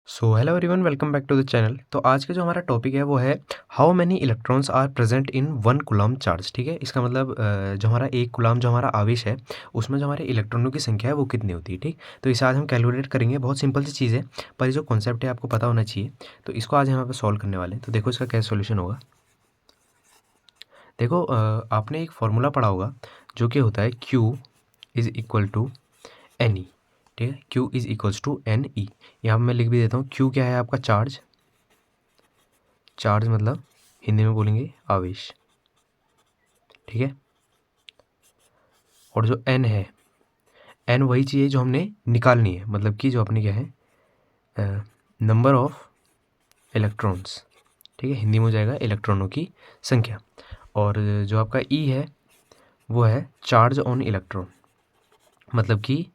So hello everyone, welcome back to the channel. तो आज का जो हमारा टॉपिक है वो है how many electrons are present in 1 coulomb charge. ठीक है, इसका मतलब जो हमारा 1 कूलम्ब जो हमारा आवेश है उसमें जो हमारे इलेक्ट्रॉनों की संख्या है वो कितनी होती है। ठीक, तो इसे आज हम कैलकुलेट करेंगे। बहुत सिंपल सी चीज़ है, पर ये जो कॉन्सेप्ट है आपको पता होना चाहिए। तो इसको आज हम यहाँ पे सॉल्व करने वाले हैं। तो देखो इसका क्या सोल्यूशन होगा। देखो आपने एक फॉर्मूला पढ़ा होगा जो कि होता है Q is equal to n e. ठीक है, Q is equals to n e. यहाँ मैं लिख भी देता हूँ। Q क्या है आपका चार्ज। चार्ज मतलब हिंदी में बोलेंगे आवेश। ठीक है, और जो एन है, एन वही चीज़ है जो हमने निकालनी है, मतलब कि जो अपनी क्या है नंबर ऑफ इलेक्ट्रॉन्स। ठीक है, हिंदी में हो जाएगा इलेक्ट्रॉनों की संख्या। और जो आपका ई है वो है चार्ज ऑन इलेक्ट्रॉन, मतलब कि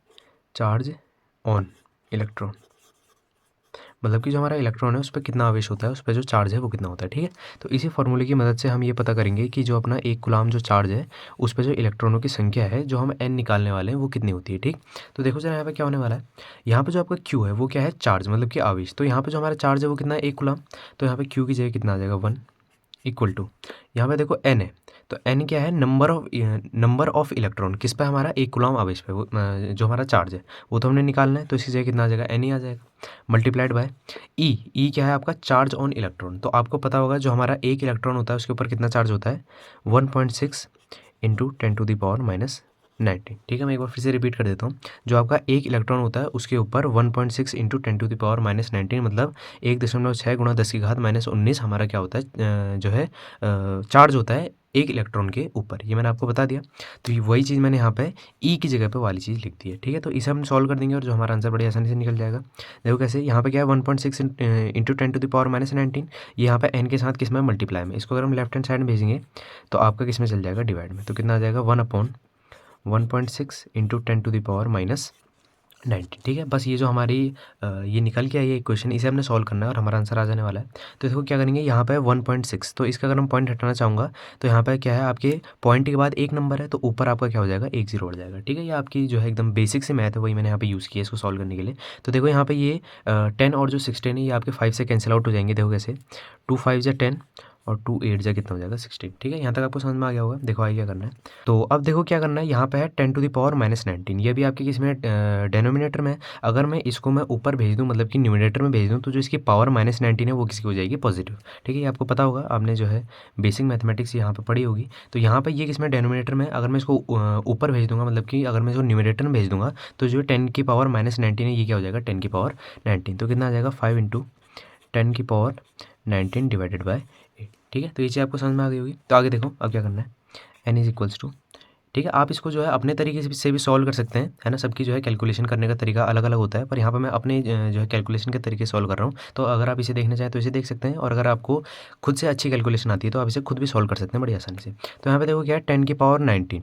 चार्ज ऑन इलेक्ट्रॉन, मतलब कि जो हमारा इलेक्ट्रॉन है उस पर कितना आवेश होता है, उस पर जो चार्ज है वो कितना होता है। ठीक है, तो इसी फॉर्मूले की मदद से हम ये पता करेंगे कि जो अपना 1 कूलम्ब जो चार्ज है उस पर जो इलेक्ट्रॉनों की संख्या है जो हम एन निकालने वाले हैं वो कितनी होती है। ठीक, तो देखो जरा यहाँ पे क्या होने वाला है। यहाँ पे जो आपका क्यू है वो क्या है, चार्ज मतलब कि आवेश। तो यहाँ पे जो हमारा चार्ज है वो कितना है, 1 कूलम्ब। तो यहाँ पे क्यू की जगह कितना आ जाएगा, 1 इक्वल टू, यहाँ पे देखो एन है। तो एन क्या है, नंबर ऑफ इलेक्ट्रॉन किस पे, हमारा 1 कूलम्ब आवेश पे। वो जो हमारा चार्ज है वो तो हमने निकालना है, तो इसी जगह कितना आ जाएगा, एन ही आ जाएगा, मल्टीप्लाइड बाय ई क्या है आपका, चार्ज ऑन इलेक्ट्रॉन। तो आपको पता होगा जो हमारा 1 इलेक्ट्रॉन होता है उसके ऊपर कितना चार्ज होता है, 1.6 इंटू 10⁻⁻19। ठीक है, मैं एक बार फिर से रिपीट कर देता हूँ। जो आपका 1 इलेक्ट्रॉन होता है उसके ऊपर 1.6 इंटू 10⁻⁻19, मतलब 1.6 गुणा 10⁻−19 हमारा क्या होता है, जो है चार्ज होता है 1 इलेक्ट्रॉन के ऊपर। ये मैंने आपको बता दिया। तो ये वही चीज़ मैंने यहाँ पे ई की जगह पे वाली चीज़ लिख दी है। ठीक है, तो इसे हम सॉल्व कर देंगे और जो हमारा आंसर बड़ी आसानी से निकल जाएगा। देखो कैसे, यहाँ पे क्या है, 1.6 इंटू 10⁻⁻19, ये यहाँ पे एन के साथ किस में, मल्टीप्लाई में। इसको अगर हम लेफ्ट हैंड साइड में भेजेंगे तो आपका किस में चल जाएगा, डिवाइड में। तो कितना आ जाएगा, 1/1.6 इंटू 10⁻⁻19। ठीक है, बस ये जो हमारी ये निकल के आई है इक्वेशन, इसे हमने सॉल्व करना है और हमारा आंसर आ जाने वाला है। तो देखो क्या करेंगे, यहाँ पे 1.6, तो इसका अगर हम पॉइंट हटाना चाहूँगा तो यहाँ पे क्या है, आपके पॉइंट के बाद एक नंबर है तो ऊपर आपका क्या हो जाएगा, एक जीरो बढ़ जाएगा। ठीक है, ये आपकी जो है एकदम बेसिक से मैथ है, वही मैंने यहाँ पे यूज़ किया है इसको सॉल्व करने के लिए। तो देखो यहाँ पे ये 10 और जो 16 है ये आपके 5 से कैंसिल आउट हो जाएंगे। देखो कैसे, 2 5 या 10 और 2 8 जा कितना हो जाएगा, 16। ठीक है, यहाँ तक आपको समझ में आ गया होगा। देखो आगे क्या करना है। तो अब देखो क्या करना है, यहाँ पे है 10⁻⁻19, ये भी आपके किसमें, डेनोमिनेटर में। अगर मैं इसको मैं ऊपर भेज दूँ, मतलब कि न्यूमिनेटर में भेज दूँ, तो जो इसकी पावर -19 है वो किसकी हो जाएगी, पॉजिटिव। ठीक है, ये आपको पता होगा, आपने जो है बेसिक मैथमेटिक्स यहाँ पे पढ़ी होगी। तो यहाँ पे ये किसमें, डेनोमिनेटर में। अगर मैं इसको ऊपर भेज दूंगा, मतलब कि अगर मैं इसको न्यूमिनेटर में भेज दूंगा तो जो 10⁻⁻19 है ये क्या हो जाएगा, 10⁻19। तो कितना आ जाएगा, 5 इंटू 10⁻19 डिवाइडेड बाय 8। ठीक है, तो ये चीज़ आपको समझ में आ गई होगी। तो आगे देखो अब क्या करना है, एन इज इक्वल्स टू। ठीक है, आप इसको जो है अपने तरीके से भी सॉल्व कर सकते हैं, है ना। सबकी जो है कैलकुलेशन करने का तरीका अलग अलग होता है, पर यहाँ पे मैं अपने जो है कैलकुलेशन के तरीके सॉल्व कर रहा हूँ। तो अगर आप इसे देखना चाहें तो इसे देख सकते हैं, और अगर आपको खुद से अच्छी कैलकुलेशन आती है तो आप इसे खुद भी सॉल्व कर सकते हैं बड़ी आसानी से। तो यहाँ पे देखो क्या है, 10⁻19,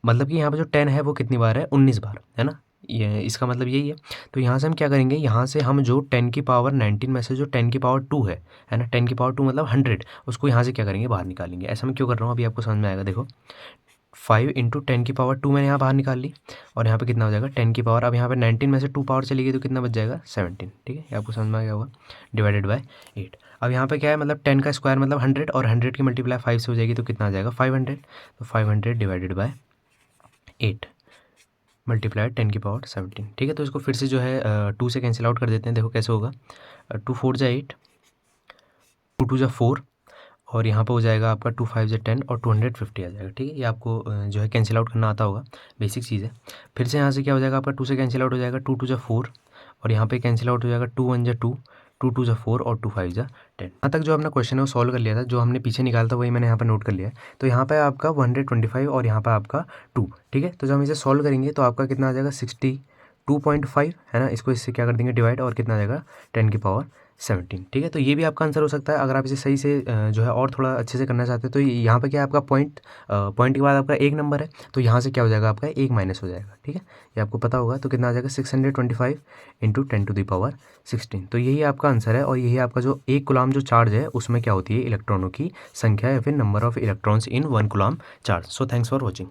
मतलब कि यहाँ पे जो 10 है वो कितनी बार है, 19 बार, है ना। ये इसका मतलब यही है। तो यहाँ से हम क्या करेंगे, यहाँ से हम जो 10⁻19 में से जो 10⁻2 है ना, 10⁻2 मतलब 100, उसको यहाँ से क्या करेंगे, बाहर निकालेंगे। ऐसा मैं क्यों कर रहा हूँ अभी आपको समझ में आएगा। देखो 5 इंटू 10⁻2 मैंने यहाँ बाहर निकाल ली, और यहाँ पे कितना हो जाएगा, 10 की पावर। अब यहाँ पे 19 में से 2 पावर चली गई तो कितना बच जाएगा, 17। ठीक है, ये आपको समझ में आ गया होगा, डिवाइडेड बाय 8। अब यहाँ पे क्या है, मतलब 10 का स्क्वायर मतलब 100, और 100 की मल्टीप्लाई 5 से हो जाएगी तो कितना आ जाएगा, 500। तो 500 डिवाइडेड बाय 8 मल्टीप्लाई 10⁻17। ठीक है, तो इसको फिर से जो है 2 से कैंसिल आउट कर देते हैं। देखो कैसे होगा, 2 4 जा 8, 2 2 जा 4, और यहाँ पे हो जाएगा आपका 2 5 जा 10 और 250 आ जाएगा। ठीक है, ये आपको जो है कैंसिल आउट करना आता होगा, बेसिक चीज़ है। फिर से यहाँ से क्या हो जाएगा आपका, 2 से कैंसिल आउट हो जाएगा, 2 2 जा 4, और यहाँ पे कैंसिल आउट हो जाएगा, 2 1 जा 2, 2 2 जा 4 और 2 5 जा 10। यहाँ तक जो अपना क्वेश्चन है वो सॉल्व कर लिया था, जो हमने पीछे निकाला था वही मैंने यहाँ पर नोट कर लिया है। तो यहाँ पे आपका 125 और यहाँ पर आपका 2। ठीक है, तो जब हम इसे सॉल्व करेंगे तो आपका कितना आ जाएगा, 62.5, है ना। इसको इससे क्या कर देंगे, डिवाइड, और कितना आ जाएगा, 10⁻17। ठीक है, तो ये भी आपका आंसर हो सकता है। अगर आप इसे सही से जो है और थोड़ा अच्छे से करना चाहते हैं तो यहाँ पे क्या है, आपका पॉइंट के बाद आपका एक नंबर है, तो यहाँ से क्या हो जाएगा, आपका एक माइनस हो जाएगा। ठीक है, ये आपको पता होगा। तो कितना आ जाएगा, 625 इंटू 10⁻16। तो यही आपका आंसर है, और यही आपका जो 1 कूलम्ब जो चार्ज है उसमें क्या होती है, इलेक्ट्रॉनों की संख्या, या फिर number of electrons in 1 coulomb charge. So thanks for watching.